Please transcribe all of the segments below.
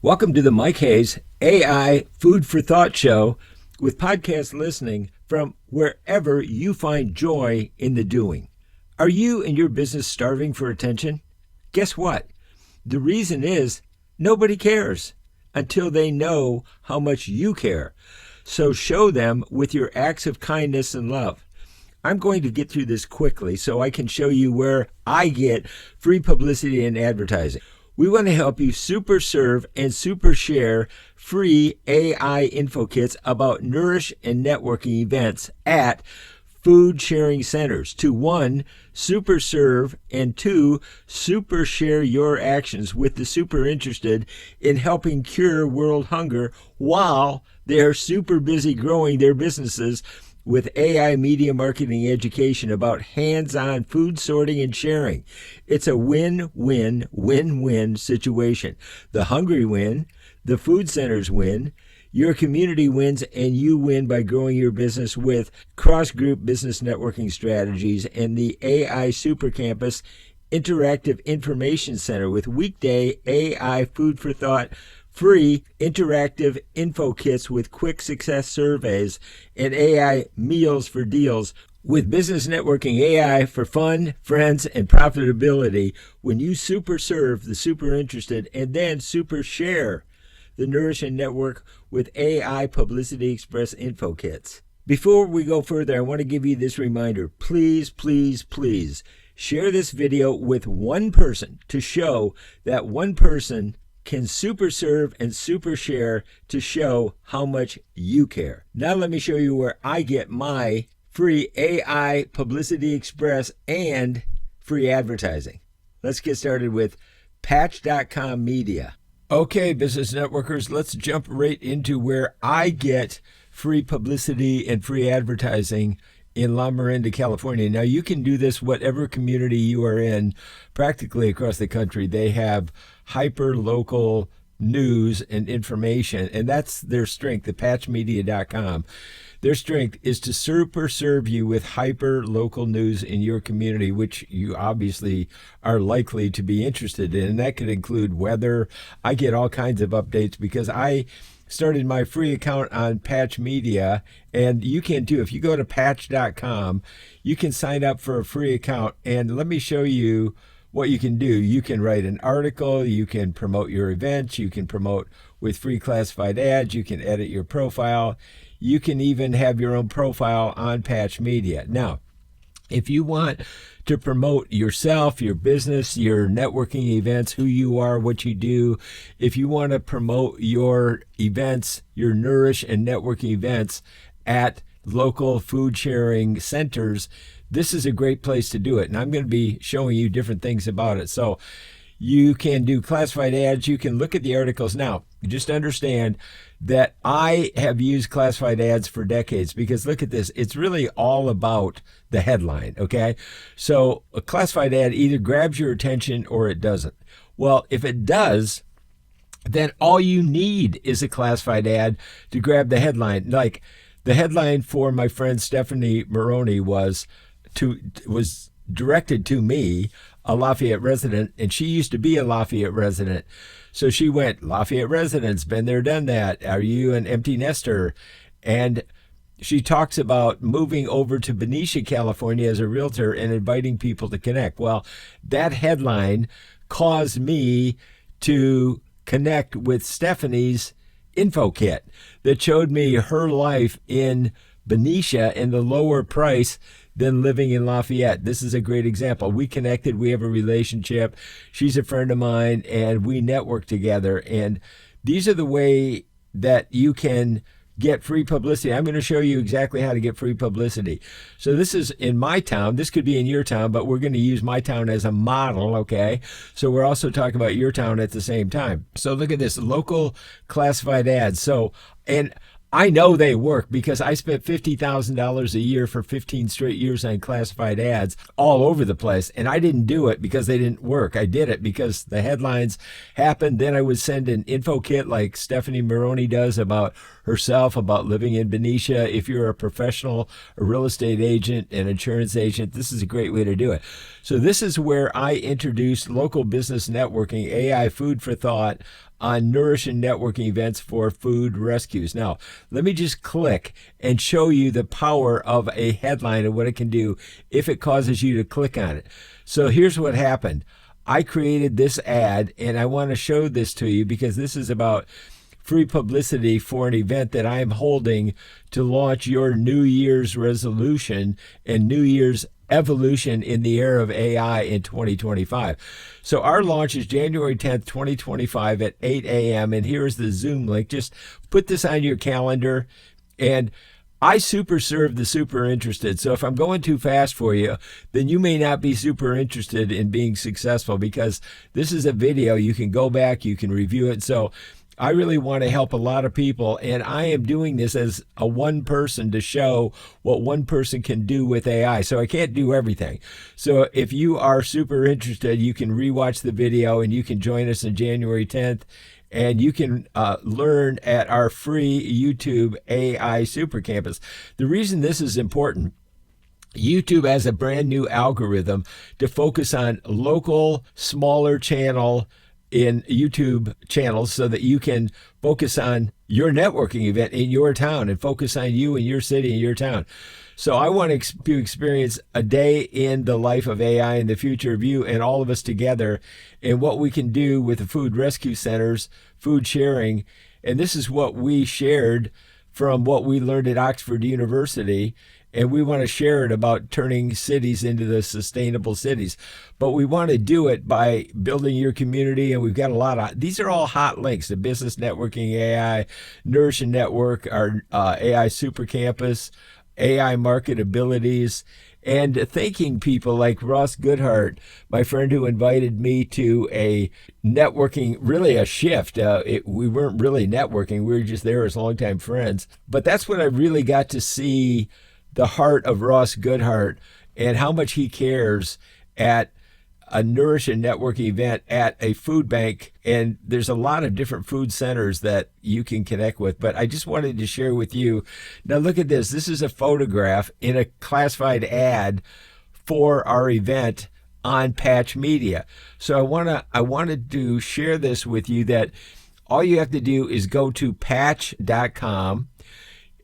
Welcome to the Mike Hayes AI Food for Thought Show with podcast listening from wherever you find joy in the doing. Are you and your business starving for attention? Guess what? The reason is nobody cares until they know how much you care. So show them with your acts of kindness and love. I'm going to get through this quickly so I can show you where I get free publicity and advertising. We want to help you super serve and super share free AI info kits about Nourish and Networking events at food sharing centers to 1, super serve, and 2, super share your actions with the super interested in helping cure world hunger while they're super busy growing their businesses with AI media marketing education about hands-on food sorting and sharing. It's a win-win-win-win situation. The hungry win, the food centers win, your community wins, and you win by growing your business with cross-group business networking strategies and the AI Super Campus Interactive Information Center with weekday AI Food for Thought free interactive info kits with quick success surveys and AI meals for deals with business networking AI for fun, friends, and profitability when you super serve the super interested and then super share the Nourish and Network with AI Publicity Express info kits. Before we go further, I want to give you this reminder. Please, please, please share this video with one person to show that one person can super serve and super share to show how much you care. Now let me show you where I get my free AI Publicity Express and free advertising. Let's get started with patch.com media. Okay, business networkers, let's jump right into where I get free publicity and free advertising in La Miranda, California. Now, you can do this whatever community you are in, practically across the country. They have hyper-local news and information, and that's their strength, the patchmedia.com. Their strength is to super serve you with hyper-local news in your community, which you obviously are likely to be interested in. And that could include weather. I get all kinds of updates because I started my free account on Patch Media, and you can too. If you go to patch.com, you can sign up for a free account, and let me show you what you can do. You can write an article, you can promote your events, you can promote with free classified ads, you can edit your profile, you can even have your own profile on Patch Media. Now, if you want to promote yourself, your business, your networking events, who you are, what you do, if you want to promote your events, your Nourish and Networking events at local food sharing centers, this is a great place to do it. And I'm going to be showing you different things about it. So you can do classified ads. You can look at the articles. Now, just understand that I have used classified ads for decades because look at this. It's really all about the headline, okay? So a classified ad either grabs your attention or it doesn't. Well, if it does, then all you need is a classified ad to grab the headline. Like the headline for my friend Stephanie Maroney was directed to me, a Lafayette resident, and she used to be a Lafayette resident. So she went, Lafayette residents, been there, done that. Are you an empty nester? And she talks about moving over to Benicia, California as a realtor and inviting people to connect. Well, that headline caused me to connect with Stephanie's info kit that showed me her life in Benicia and the lower price than living in Lafayette. This is a great example. We connected, we have a relationship. She's a friend of mine and we network together. And these are the way that you can get free publicity. I'm going to show you exactly how to get free publicity. So this is in my town. This could be in your town, but we're going to use my town as a model, okay? So we're also talking about your town at the same time. So look at this, local classified ads. So, and I know they work because I spent $50,000 a year for 15 straight years on classified ads all over the place. And I didn't do it because they didn't work. I did it because the headlines happened. Then I would send an info kit like Stephanie Maroney does about herself, about living in Benicia. If you're a professional, a real estate agent, an insurance agent, this is a great way to do it. So this is where I introduced local business networking, AI Food for Thought, on Nourish and Networking events for food rescues. Now, let me just click and show you the power of a headline and what it can do if it causes you to click on it. So here's what happened. I created this ad, and I want to show this to you because this is about free publicity for an event that I am holding to launch your New Year's resolution and New Year's evolution in the era of AI in 2025. So our launch is January 10th, 2025 at 8 a.m. And here's the Zoom link. Just put this on your calendar. And I super serve the super interested. So if I'm going too fast for you, then you may not be super interested in being successful, because this is a video. You can go back, you can review it. So I really want to help a lot of people, and I am doing this as a one person to show what one person can do with AI. So I can't do everything. So if you are super interested, you can rewatch the video and you can join us on January 10th, and you can learn at our free YouTube AI Super Campus. The reason this is important, YouTube has a brand new algorithm to focus on local, smaller channel in YouTube channels so that you can focus on your networking event in your town and focus on you and your city and your town. So I want to experience a day in the life of AI and the future of you and all of us together, and what we can do with the food rescue centers, food sharing. And this is what we shared from what we learned at Oxford University. And we want to share it about turning cities into the sustainable cities. But we want to do it by building your community. And we've got a lot of, these are all hot links: the Business Networking AI, Nourish and Network, our AI Super Campus, AI Marketabilities, and thanking people like Ross Goodhart, my friend who invited me to a networking, really a shift. We weren't really networking. We were just there as longtime friends. But that's when I really got to see the heart of Ross Goodhart and how much he cares at a Nourish and Network event at a food bank. And there's a lot of different food centers that you can connect with. But I just wanted to share with you. Now look at this. This is a photograph in a classified ad for our event on Patch Media. So I wanted to share this with you, that all you have to do is go to patch.com,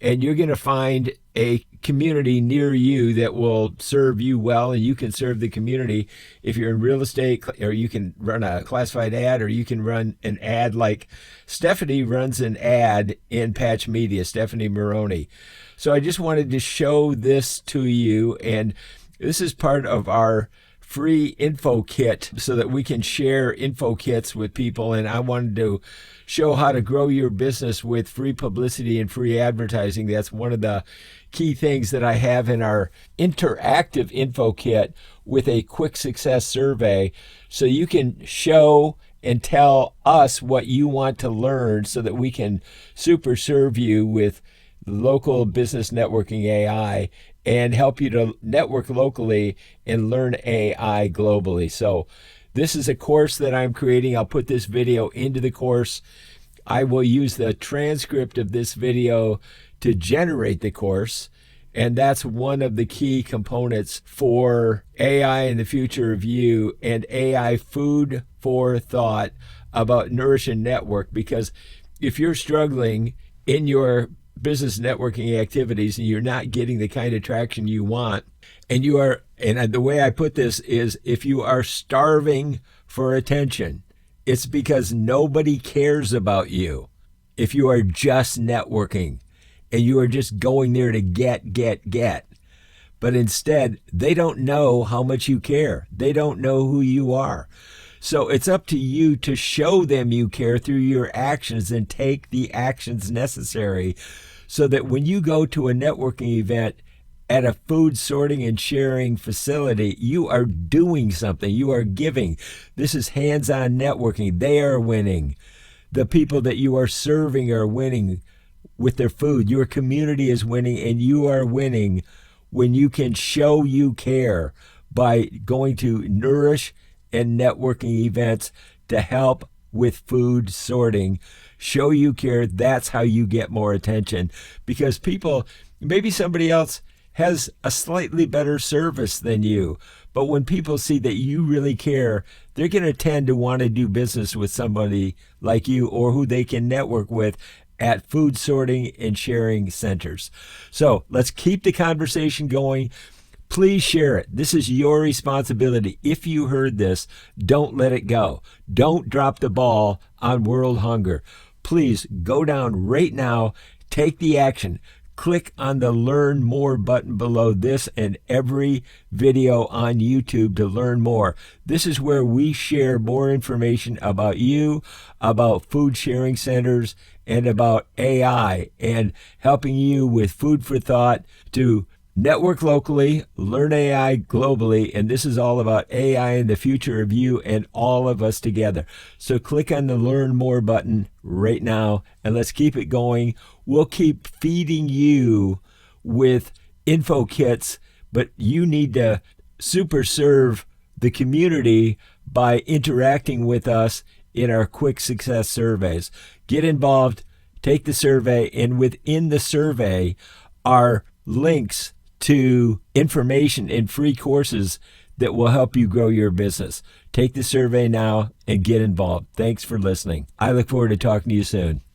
and you're going to find a community near you that will serve you well, and you can serve the community if you're in real estate, or you can run a classified ad, or you can run an ad like Stephanie runs an ad in Patch Media, Stephanie Maroney. So I just wanted to show this to you, and this is part of our free info kit so that we can share info kits with people. And I wanted to show how to grow your business with free publicity and free advertising. That's one of the key things that I have in our interactive info kit with a quick success survey, so you can show and tell us what you want to learn so that we can super serve you with local business networking AI and help you to network locally and learn AI globally. So this is a course that I'm creating. I'll put this video into the course. I will use the transcript of this video to generate the course. And that's one of the key components for AI in the future of you and AI food for thought about Nourish and Network. Because if you're struggling in your business networking activities and you're not getting the kind of traction you want, and the way I put this is, if you are starving for attention, it's because nobody cares about you. If you are just networking and you are just going there to get, but instead they don't know how much you care. They don't know who you are. So it's up to you to show them you care through your actions, and take the actions necessary so that when you go to a networking event at a food sorting and sharing facility, you are doing something. You are giving. This is hands-on networking. They are winning. The people that you are serving are winning with their food. Your community is winning, and you are winning when you can show you care by going to Nourish and Networking events to help with food sorting. Show you care. That's how you get more attention, because people, maybe somebody else has a slightly better service than you. But when people see that you really care, they're going to tend to want to do business with somebody like you or who they can network with at food sorting and sharing centers. So let's keep the conversation going. Please share it. This is your responsibility. If you heard this, don't let it go. Don't drop the ball on world hunger. Please go down right now, take the action. Click on the Learn More button below this and every video on YouTube to learn more. This is where we share more information about you, about food sharing centers, and about AI, and helping you with food for thought to network locally, learn AI globally, and this is all about AI and the future of you and all of us together. So click on the Learn More button right now, and let's keep it going. We'll keep feeding you with info kits, but you need to super serve the community by interacting with us in our quick success surveys. Get involved, take the survey, and within the survey are links to information and free courses that will help you grow your business. Take the survey now and get involved. Thanks for listening. I look forward to talking to you soon.